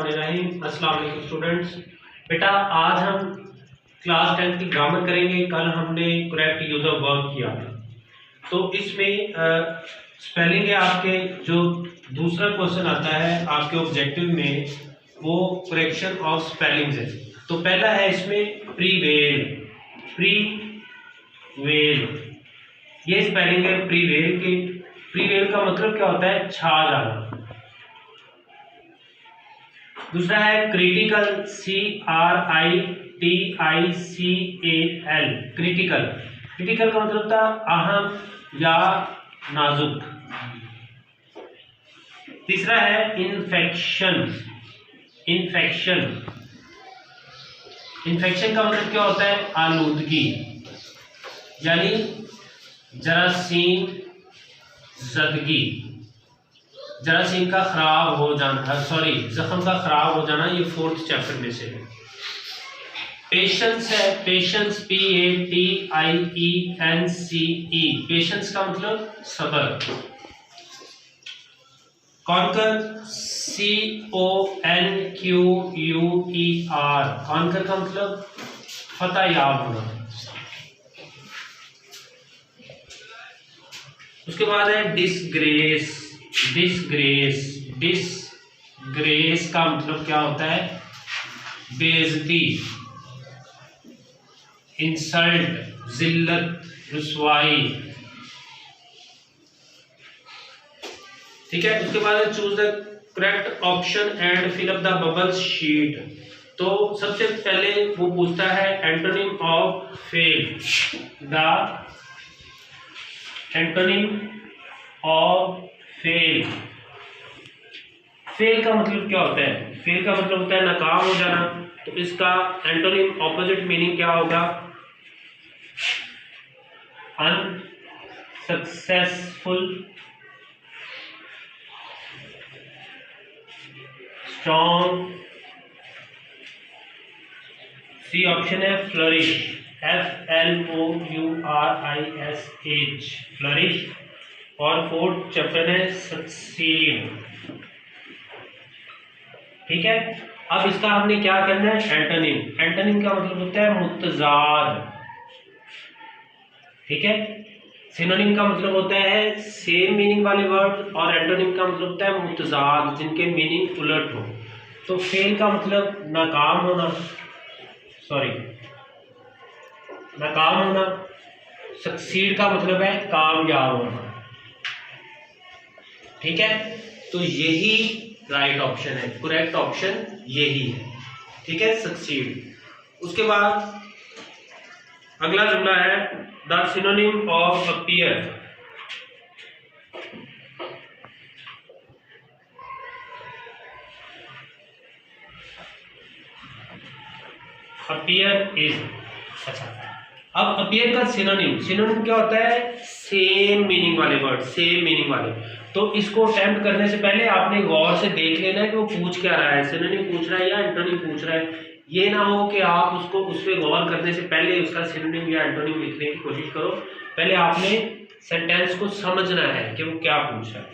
बिस्मिल्लाहिर्रहमानिर्रहीम। अस्सलाम वालेकुम स्टूडेंट्स। बेटा आज हम क्लास 10 की ग्रामर करेंगे। कल हमने करेक्ट यूज ऑफ वर्ब किया था, तो इसमें स्पेलिंग है आपके जो दूसरा क्वेश्चन आता है आपके ऑब्जेक्टिव में, वो करेक्शन ऑफ स्पेलिंग्स है। तो पहला है इसमें प्रीवेल। प्रीवेल ये स्पेलिंग है प्रीवेल की। प्रीवेल का मतलब क्या होता है? छा जाना। दूसरा है क्रिटिकल, CRITICAL, क्रिटिकल। क्रिटिकल का मतलब था अहम या नाजुक। तीसरा है इन्फेक्शन। इन्फेक्शन इन्फेक्शन का मतलब क्या होता है? आलूदगी, यानी जरासीम जदगी। जरासीम का खराब हो जाना, सॉरी जख्म का खराब हो जाना, ये 4th चैप्टर में से है। पेशेंस है, पेशेंस PATIENCE, पेशेंस का मतलब सब्र। कॉन्कर, CONQUER, कॉन्कर का मतलब फतह याब होना। उसके बाद है डिसग्रेस। डिसग्रेस डिसग्रेस का मतलब क्या होता है? बेइज्जती, इंसल्ट, जिल्लत, रुसवाई। ठीक है। उसके बाद है choose the correct option and fill up the bubble sheet. तो सबसे पहले वो पूछता है antonym of fail. The antonym of fail. Fail का मतलब क्या होता है? फेल का मतलब होता है नाकाम हो जाना। तो इसका एंटोनिम ऑपोजिट मीनिंग क्या होगा? Unsuccessful, strong. सी ऑप्शन है फ्लरिश, FLOURISH, फ्लरिश। और 4th चैप्टर है सक्सीड। ठीक है। अब इसका हमने क्या करना है? एंटोनिम। एंटोनिम का मतलब होता है मुतजाद। ठीक है। सिनोनिम का मतलब होता है सेम मीनिंग वाले वर्ड, और एंटोनिम का मतलब होता है मुतजाद, जिनके मीनिंग उलट हो। तो फेल का मतलब नाकाम होना, सॉरी नाकाम होना। सक्सीड का मतलब है कामयाब होना। ठीक है। तो यही राइट ऑप्शन है, करेक्ट ऑप्शन यही है। ठीक है, सक्सीड। उसके बाद अगला जुमला है the synonym of appear. Appear is, अच्छा, अब अपीयर का सिनोनिम। सिनोनिम क्या होता है? सेम मीनिंग वाले वर्ड, सेम मीनिंग वाले। तो इसको अटेम्प्ट करने से पहले आपने गौर से देख लेना है कि वो पूछ क्या रहा है, सिनोनिम पूछ रहा है या एंटोनिम पूछ रहा है। ये ना हो कि आप उसको उस पर गौर करने से पहले उसका सिनोनिम या एंटोनिम लिखने की कोशिश करो। पहले आपने सेंटेंस को समझना है कि वो क्या पूछ रहा है।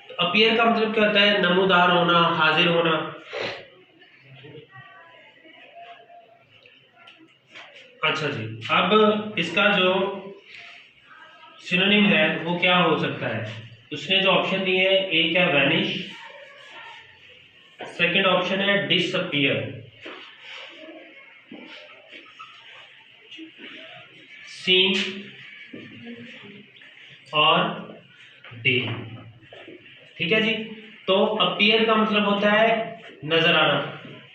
तो अपीयर का मतलब क्या होता है? नमूदार होना, हाजिर होना। अच्छा जी, अब इसका जो सिनोनिम है वो क्या हो सकता है? उसने जो ऑप्शन दिए हैं, एक है वैनिश, सेकंड ऑप्शन है डिसअपीयर, सीन और डी। ठीक है जी। तो अपीयर का मतलब होता है नजर आना।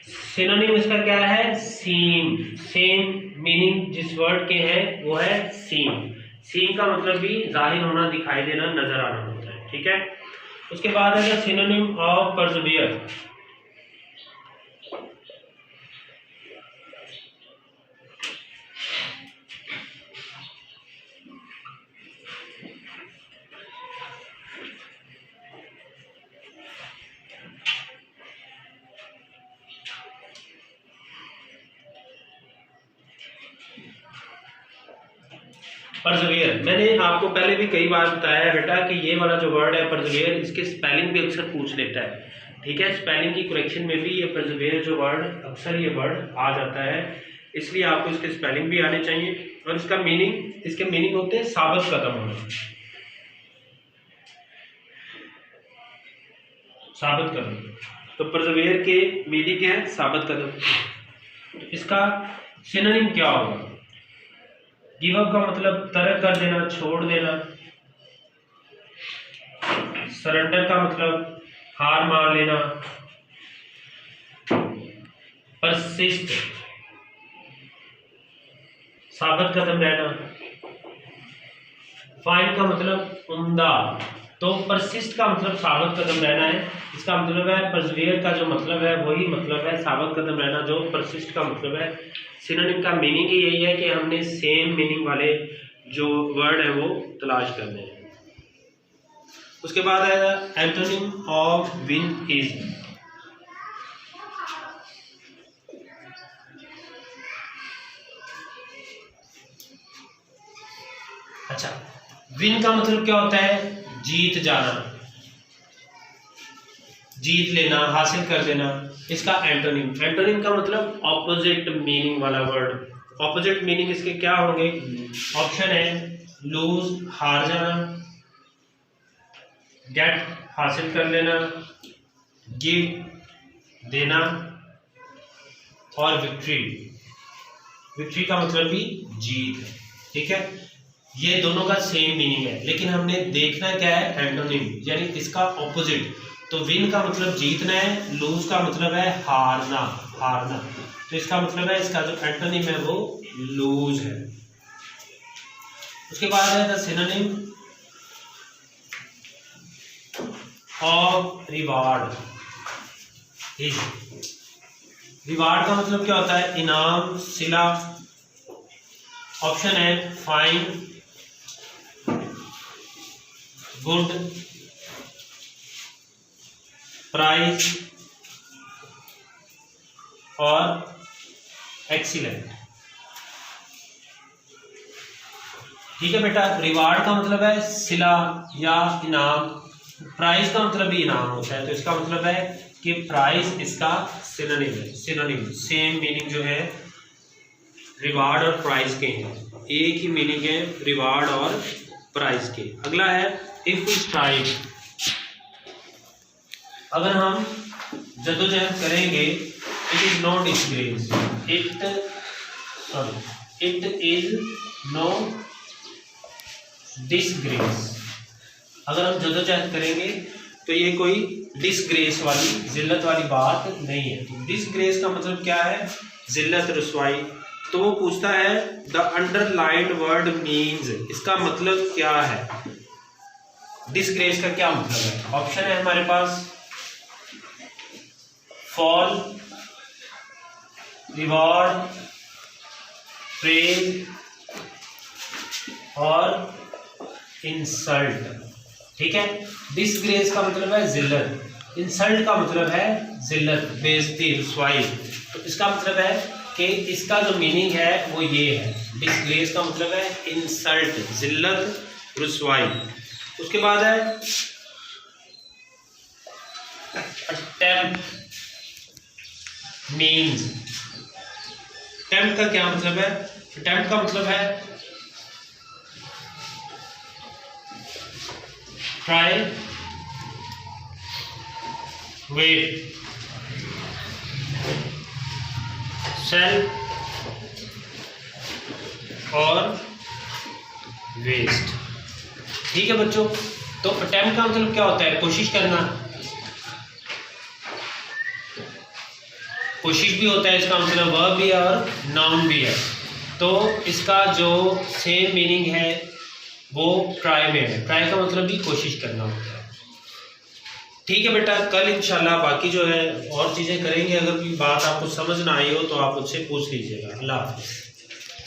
सिनोनिम इसका क्या है? सीम। सेम मीनिंग जिस वर्ड के हैं वो है सीम। सीम का मतलब भी जाहिर होना, दिखाई देना, नजर आना होता है। ठीक है। उसके बाद है सिनोनिम ऑफ परसेवियर। परसेवियर, मैंने आपको पहले भी कई बार बताया है बेटा कि ये वाला जो वर्ड है परसेवियर, इसके स्पेलिंग भी अक्सर पूछ लेता है। ठीक है, स्पेलिंग की करेक्शन में भी ये परसेवेयर जो वर्ड अक्सर ये वर्ड आ जाता है, इसलिए आपको इसके स्पेलिंग भी आने चाहिए। और इसका मीनिंग, इसके मीनिंग होते हैं साबित कदम होना, साबित कदम। तो परसेवेयर के मीनिंग है साबित कदम। इसका सिनोनिम क्या होगा? गिव अप का मतलब तर्क कर देना, छोड़ देना। सरेंडर का मतलब हार मान लेना। परसिस्ट साबित कदम रहना। फाइन का मतलब उम्दा। तो परसिस्ट का मतलब साबित कदम रहना है, इसका मतलब है परसेवेयर का जो मतलब है वही मतलब है साबित कदम रहना जो परसिस्ट का मतलब है। सिनोनिम का मीनिंग ही यही है कि हमने सेम मीनिंग वाले जो वर्ड है वो तलाश करने हैं। उसके बाद है एंटोनिम ऑफ विन इज। अच्छा, विन का मतलब क्या होता है? जीत जाना, जीत लेना, हासिल कर देना। इसका एंटोनिम, एंटोनिम का मतलब ऑपोजिट मीनिंग वाला वर्ड। ऑपोजिट मीनिंग इसके क्या होंगे? ऑप्शन है लूज हार जाना, गेट हासिल कर लेना, गिव देना, और विक्ट्री। विक्ट्री का मतलब भी जीत है, ठीक है। ये दोनों का सेम मीनिंग है, लेकिन हमने देखना क्या है? एंटोनिम, यानी इसका ऑपोजिट। तो विन का मतलब जीतना है, लूज का मतलब है हारना, हारना। तो इसका मतलब है, इसका जो एंटोनिम है वो लूज है। उसके बाद है the synonym of reward is. Reward का मतलब क्या होता है? इनाम, सिला। ऑप्शन है फाइन, गुड, प्राइज और एक्सीलेंट। ठीक है बेटा, रिवार्ड का मतलब है सिला या इनाम, प्राइज का मतलब भी इनाम होता है। तो इसका मतलब है कि प्राइज इसका सिनोनिम है। सिनोनिम सेम मीनिंग जो है रिवार्ड और प्राइज के हैं, एक ही मीनिंग है रिवार्ड और प्राइज के। अगला है इफ स्ट्राइव। अगर हम जद्दोजहद करेंगे, it is no disgrace, it is no disgrace. अगर हम जद्दोजहद करेंगे तो ये कोई डिसग्रेस वाली, जिल्लत वाली बात नहीं है। तो डिसग्रेस का मतलब क्या है? जिल्लत, रुसवाई। तो वो पूछता है द अंडरलाइंड वर्ड मीन्स, इसका मतलब क्या है? डिसग्रेस का क्या मतलब है? ऑप्शन है हमारे पास फॉल, रिवॉर्ड, प्रेज और इंसल्ट। ठीक है, डिसग्रेस का मतलब है जिल्लत, इंसल्ट का मतलब है जिल्लत, बेइज्जती, रुसवाई। तो इसका मतलब है कि इसका जो मीनिंग है वो ये है, डिसग्रेस का मतलब है इंसल्ट, जिल्लत, रुसवाई। उसके बाद है अटेम्प्ट मीन्स। अटेम्प्ट का क्या मतलब है? अटेम्प्ट का मतलब है ट्राई, वेट, सेल और वेस्ट। ठीक है बच्चों, तो अटेम्प्ट का मतलब क्या होता है? कोशिश करना, कोशिश भी होता है, इसका मतलब वर्ब भी है और नाउन भी है। तो इसका जो सेम मीनिंग है वो ट्राई में है, ट्राई का मतलब भी कोशिश करना होता है। ठीक है बेटा, कल इंशाल्लाह बाकी जो है और चीज़ें करेंगे। अगर कोई बात आपको समझ ना आई हो तो आप मुझसे पूछ लीजिएगा। अल्लाह हाफ़िज़।